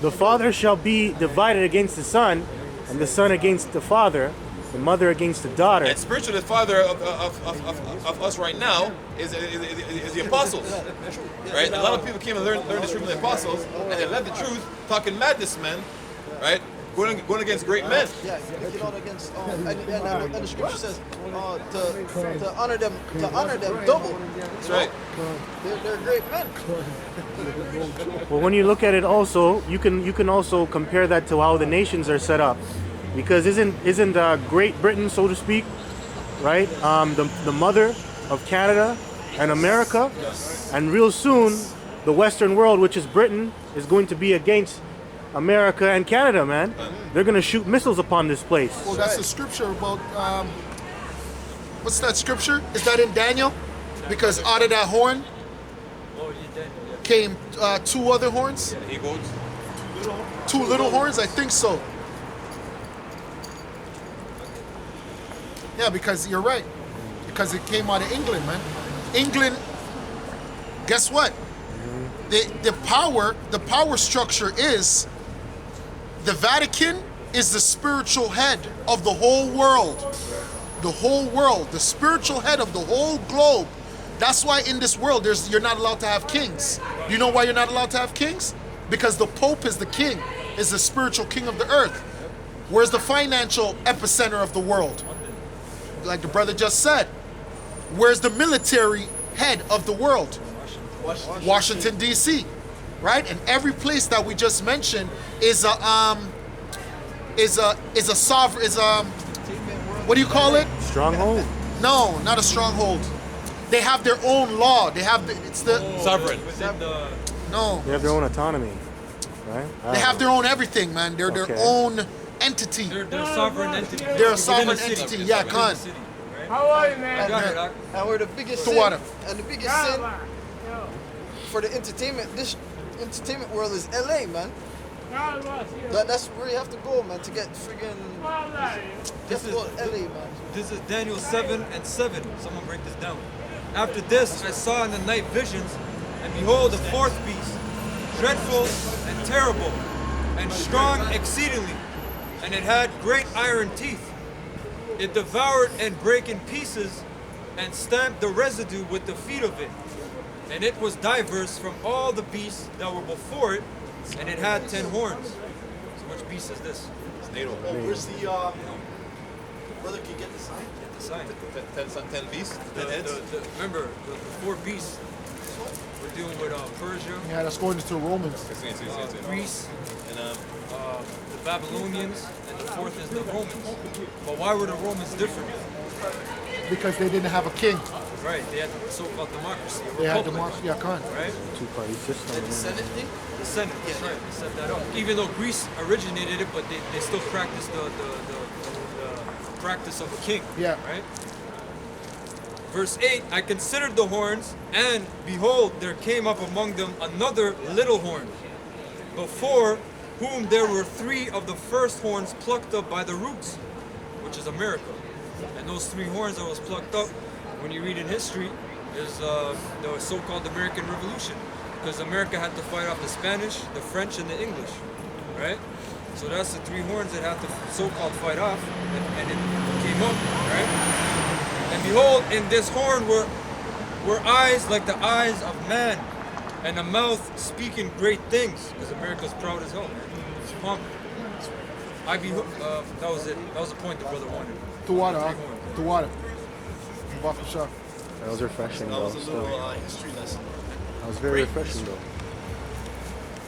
the father shall be divided against the son, and the son against the father, the mother against the daughter. And spiritually, the father of us right now is the apostles. Right? A lot of people came and learned the truth from the apostles, and they led the truth, talking madness, man. Right? Going against great men. Yeah, speaking out against, and the scripture says to honor them double. That's right. They're great men. Well, when you look at it, also you can also compare that to how the nations are set up, because isn't Great Britain, so to speak, right? The mother of Canada and America, and real soon the Western world, which is Britain, is going to be against America and Canada, man. They're gonna shoot missiles upon this place. Well, that's the scripture about. What's that scripture? Is that in Daniel? Because out of that horn came two other horns. He goes. Two little horns, I think so. Yeah, because you're right. Because it came out of England, man. England. Guess what? The power structure is. The Vatican is the spiritual head of the whole world. The whole world, the spiritual head of the whole globe. That's why in this world, you're not allowed to have kings. Do you know why you're not allowed to have kings? Because the Pope is the king, is the spiritual king of the earth. Where's the financial epicenter of the world? Like the brother just said. Where's the military head of the world? Washington, D.C. Right? And every place that we just mentioned is a sovereign, what do you call it? Stronghold? No, not a stronghold. They have their own law. It's the Sovereign. no. They have their own autonomy, right? They have their own everything, man. They're their own entity. They're a sovereign entity. They're a sovereign entity. Yeah, Khan. How are you, man? And we're the biggest To sin. water. And the biggest sin for the this entertainment world is LA, man. That's where you have to go, man, to get friggin' This is LA, man. This is Daniel 7:7. Someone break this down. After this, I saw in the night visions, and behold, a fourth beast, dreadful and terrible, and strong exceedingly, and it had great iron teeth. It devoured and brake in pieces, and stamped the residue with the feet of it. And it was diverse from all the beasts that were before it, and it had 10 horns. So which beast is this? It's NATO. Where's the brother can get the sign? Get the sign. 10 beasts, 10 heads. Remember, the four beasts. We're dealing with Persia, Yeah, that's going into Romans. Greece, And the Babylonians, and the fourth is the Romans. But why were the Romans different? Because they didn't have a king. Right, they had so-called democracy, a They had republic, democracy. Yeah, Khan. right? Two-party system. The Senate thing? The Senate, that's right, they set that up. Even though Greece originated it, but they still practiced the practice of a king, Yeah. right? Verse 8, I considered the horns, and behold, there came up among them another little horn, before whom there were 3 of the first horns plucked up by the roots, which is America. And those 3 horns that was plucked up, when you read in history, is the so-called American Revolution, because America had to fight off the Spanish, the French, and the English, right? So that's the 3 horns that had to so-called fight off, and it came up, right? And behold, in this horn were eyes like the eyes of man, and a mouth speaking great things, because America's proud as hell, man. It's pumped. That was it. That was the point the brother wanted. To water, huh? 3 horns. To water. Buffalo shop. That was refreshing, That though. was a little history lesson. That was very refreshing, though.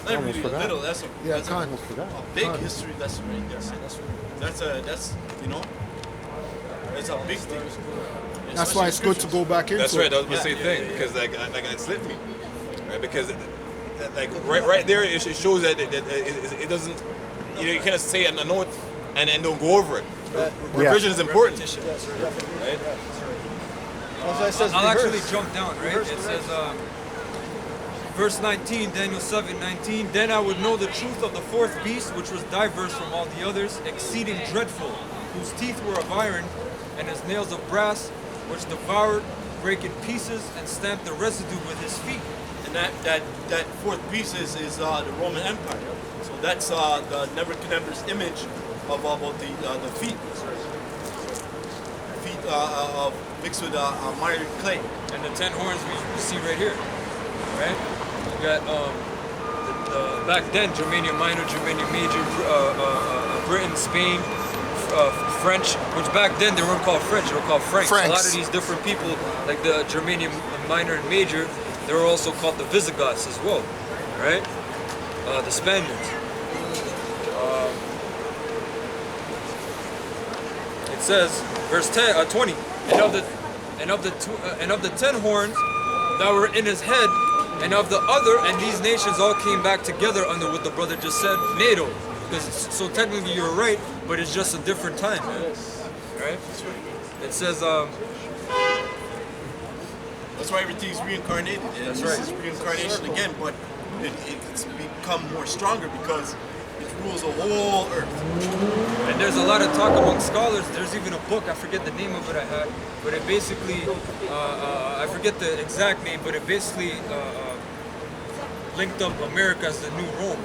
Not almost really a forgot. little, that's Yeah, a Khan. Almost forgot. big history lesson right there. That's you know, it's a big thing. That's why it's good to go back into that's right. it. That was the same thing because like it slipped me, right? Because like right there, it shows that it doesn't. You cannot say a note and then don't go over it. Revision is important, right? That's why it says I'll actually reverse. jump down, right? It says, verse 19, Daniel 7:19. Then I would know the truth of the fourth beast, which was diverse from all the others, exceeding dreadful, whose teeth were of iron, and his nails of brass, which devoured, brake in pieces, and stamped the residue with his feet. and that fourth beast is the Roman Empire. So that's the Nebuchadnezzar's image of the feet of mixed with miry clay. And the 10 horns we see right here, right? You got back then Germania Minor, Germania Major, Britain, Spain, French, which back then they weren't called French, they were called Franks. A lot of these different people, like the Germania Minor and Major, they were also called the Visigoths as well, right? The Spaniards. It says, verse 20, and of the 10 horns that were in his head, and of the other, and these nations all came back together under what the brother just said, NATO. Because so technically you're right, but it's just a different time, man. Right? It says, that's why everything's reincarnated. That's this right. is reincarnation again, but it's become more stronger because it rules the whole earth. and there's a lot of talk among scholars. There's even a book, I forget the name of it I had, but it basically, I forget the exact name, but it basically linked up America as the new Rome.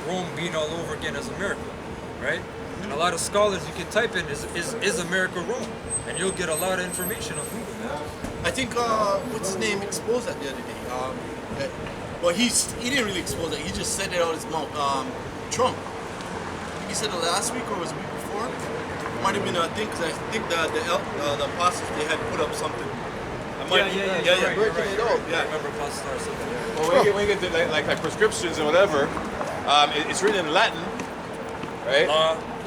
Rome being all over again as America, right? And a lot of scholars you can type in is America Rome, and you'll get a lot of information on Google, man. I think what's his name exposed that the other day. Well, he didn't really expose it. He just said it out his mouth. Trump. I think he said it last week or was it the week before. It might have been a thing because I think the apostles they had put up something. Yeah. Breaking it out. I remember Apostle Star said that. Well, when you get to like prescriptions and whatever, it's written in Latin, right?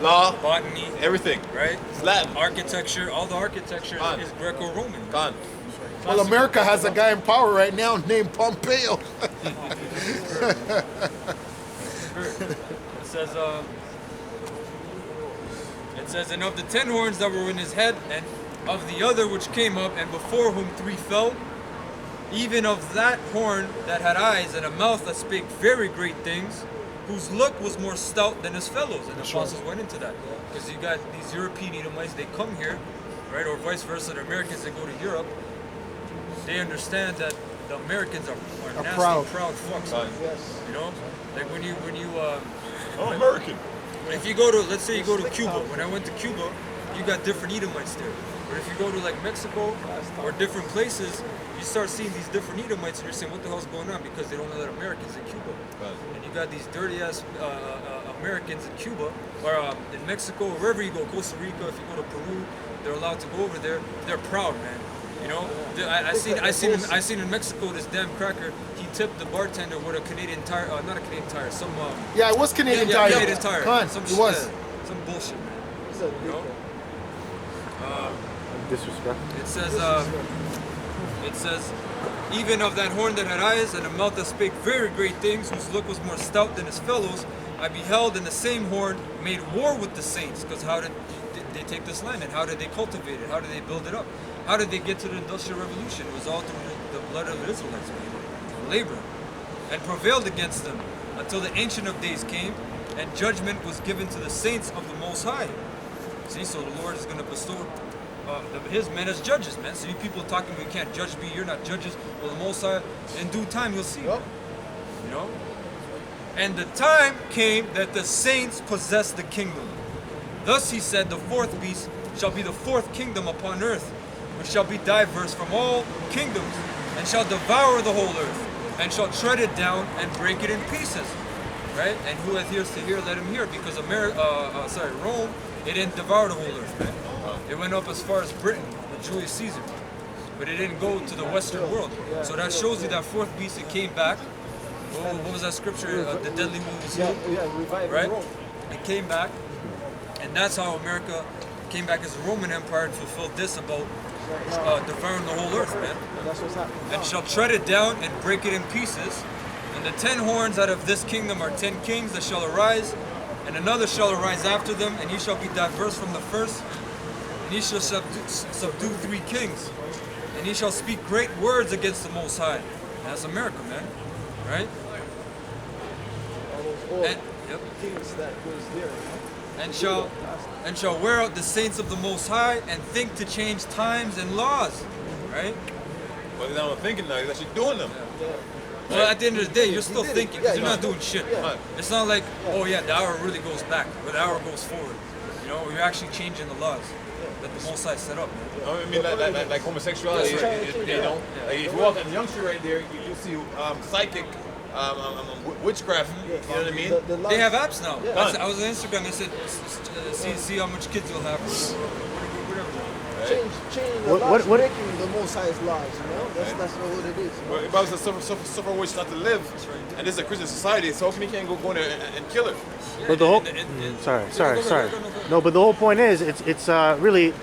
Law, Botany, everything. right? It's Latin. Architecture, all the architecture Gone. is Greco-Roman. Gone. Well, America has a guy in power right now named Pompeo. It says, and of the 10 horns that were in his head, and of the other which came up, and before whom 3 fell, even of that horn that had eyes and a mouth that spake very great things, whose look was more stout than his fellows. And the apostles went into that. Because you got these European Edomites, they come here, right, or vice versa, the Americans that go to Europe, they understand that the Americans are nasty, proud. proud fucks, man. You know? Like when you I'm American. if you go to, let's say you go to Cuba. When I went to Cuba, you got different Edomites there. But if you go to like Mexico or different places, you start seeing these different Edomites and you're saying, what the hell's going on? Because they don't know that Americans in Cuba. Right. And you got these dirty ass Americans in Cuba, or in Mexico, wherever you go, Costa Rica, if you go to Peru, they're allowed to go over there. They're proud, man. You know, I seen in Mexico this damn cracker. He tipped the bartender with a Canadian tire, not a Canadian tire, some Yeah, it was Canadian Tire. Canadian tire. Con, Some it shit, was. some bullshit, man. You know? Disrespect. It says, even of that horn that had eyes and a mouth that spake very great things, whose look was more stout than his fellows, I beheld, in the same horn made war with the saints. Because how did they take this land, and how did they cultivate it? How did they build it up? How did they get to the Industrial Revolution? It was all through the blood of the Israelites, man. Labor. And prevailed against them until the Ancient of Days came, and judgment was given to the saints of the Most High. See, so the Lord is going to bestow his men as judges, man. So you people talking, you can't judge me, you're not judges. Well, the Most High, in due time, you'll see. Yep. You know? And the time came that the saints possessed the kingdom. Thus he said, the fourth beast shall be the fourth kingdom upon earth, which shall be diverse from all kingdoms, and shall devour the whole earth, and shall tread it down and break it in pieces. Right? And who hath ears to hear, let him hear. Because Rome, it didn't devour the whole earth, man. It went up as far as Britain with Julius Caesar, but it didn't go to the Western world. So that shows you that fourth beast, it came back. What was that scripture? The deadly wound was healed. Right? It came back, and that's how America came back as a Roman Empire and fulfilled this about devouring the whole earth, man. And shall tread it down and break it in pieces. And the 10 horns out of this kingdom are 10 kings that shall arise, and another shall arise after them, and he shall be diverse from the first. And he shall subdue 3 kings, and he shall speak great words against the Most High. And that's America, man. Right? And, yep. And shall wear out the saints of the Most High, and think to change times and laws. Right? Well, they're not thinking now. He's actually doing them. Well, at the end of the day, you're still thinking because you're not doing shit. Yeah. It's not like, oh yeah, the hour really goes back, or the hour goes forward. You know, you're actually changing the laws that the Most High set up. I mean, like homosexuality, you know, like if you walk at the youngster right there, you see psychic, witchcraft. You know what I mean? They have apps now. Yeah. I was on Instagram. They said, see how much kids you'll have. Changing the laws, breaking the Most High's laws, you know? That's what it is. You know? Well, if I was to suffer wish not to live, and this is a Christian society, so how come you can't go in there and kill her? But the whole sorry. No, but the whole point is it's really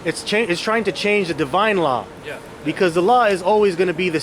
it's trying to change the divine law. Yeah. Because the law is always going to be the